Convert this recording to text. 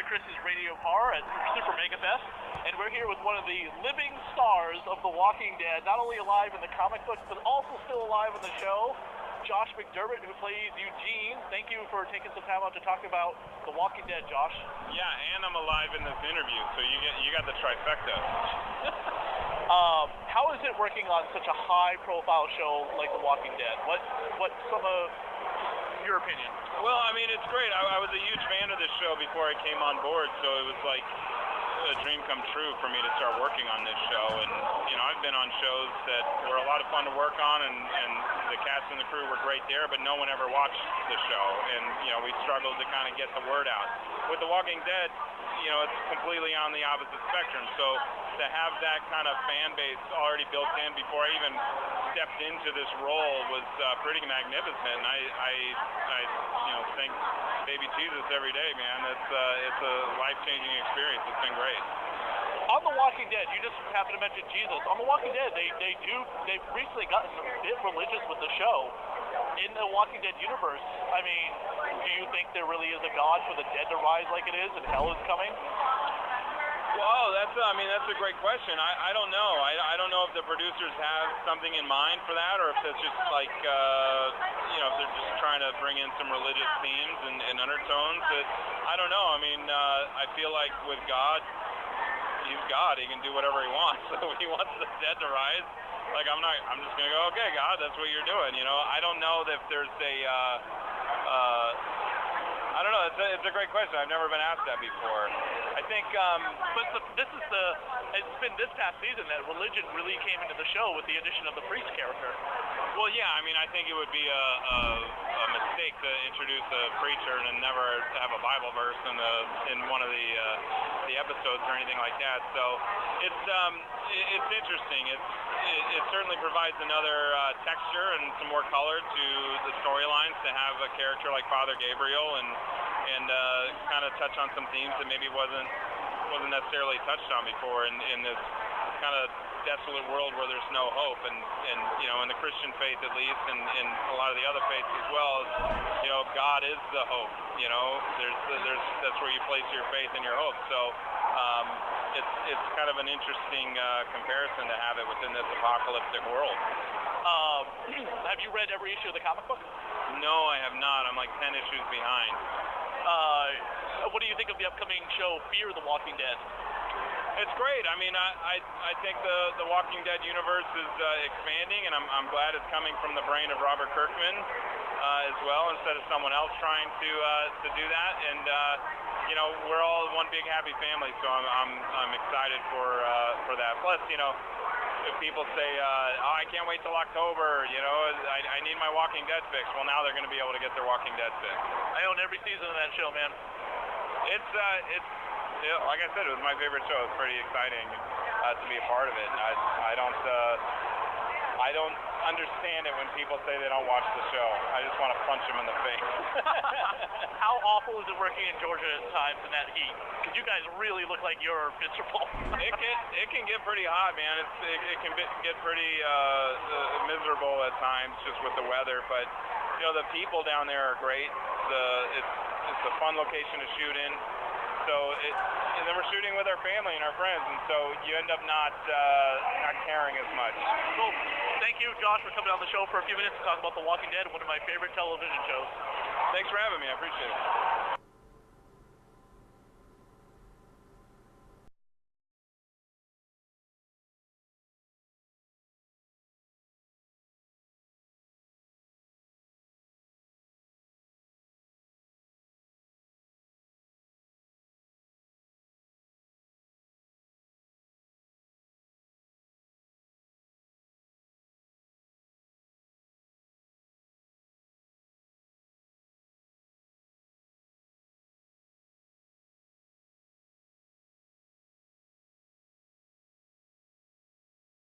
Chris's radio car at Super MegaFest, and we're here with one of the living stars of The Walking Dead, not only alive in the comic books, but also still alive in the show, Josh McDermitt, who plays Eugene. Thank you for taking some time out to talk about The Walking Dead, Josh. Yeah, and I'm alive in this interview, so you got the trifecta. How is it working on such a high-profile show like The Walking Dead? What's some of your opinion? Well, I mean, it's great. I was a huge fan of this show before I came on board, so it was like a dream come true for me to start working on this show. And I've been on shows that were a lot of fun to work on, and the cast and the crew were great there, but no one ever watched the show, and we struggled to kind of get the word out. With The Walking Dead, it's completely on the opposite spectrum. So to have that kind of fan base already built in before I even stepped into this role was pretty magnificent. I thank baby Jesus every day, man. It's a life-changing experience. It's been great. On The Walking Dead, you just happened to mention Jesus. On The Walking Dead, they've recently gotten a bit religious with the show. In the Walking Dead universe, I mean, do you think there really is a God for the dead to rise like it is and hell is coming? Well, that's a great question. I don't know. I don't know if the producers have something in mind for that, or if it's just like, if they're just trying to bring in some religious themes and undertones. I don't know. I mean, I feel like with God, he's God. He can do whatever he wants. So if he wants the dead to rise, I'm just gonna go, okay, God, that's what you're doing. I don't know if there's I don't know. It's a great question. I've never been asked that before. I think, it's been this past season that religion really came into the show with the addition of the priest character. Well, yeah. I mean, I think it would be a mistake to introduce a preacher and never have a Bible verse in one of the episodes or anything like that. So it's interesting. It certainly provides another texture and some more color to the storylines to have a character like Father Gabriel and kind of touch on some themes that maybe wasn't necessarily touched on before in this kind of desolate world where there's no hope, and in the Christian faith at least, and a lot of the other faiths as well, God is the hope. That's where you place your faith and your hope. So it's kind of an interesting comparison to have it within this apocalyptic world. Have you read every issue of the comic book? No, I have not. I'm like 10 issues behind. What do you think of the upcoming show Fear the Walking Dead? It's great. I mean, I think the Walking Dead universe is expanding, and I'm glad it's coming from the brain of Robert Kirkman as well, instead of someone else trying to do that. And we're all one big happy family, so I'm excited for that. Plus, if people say, I can't wait till October, I need my Walking Dead fix. Well, now they're going to be able to get their Walking Dead fix. I own every season of that show, man. It's like I said, it was my favorite show. It's pretty exciting to be a part of it. I don't understand it when people say they don't watch the show. I just want to punch them in the face. How awful is it working in Georgia at times in that heat? Because you guys really look like you're miserable. It can get pretty hot, man. It can get pretty miserable at times just with the weather. But the people down there are great. It's a fun location to shoot in. So and then we're shooting with our family and our friends, and so you end up not caring as much. Cool. Thank you, Josh, for coming on the show for a few minutes to talk about The Walking Dead, one of my favorite television shows. Thanks for having me. I appreciate it.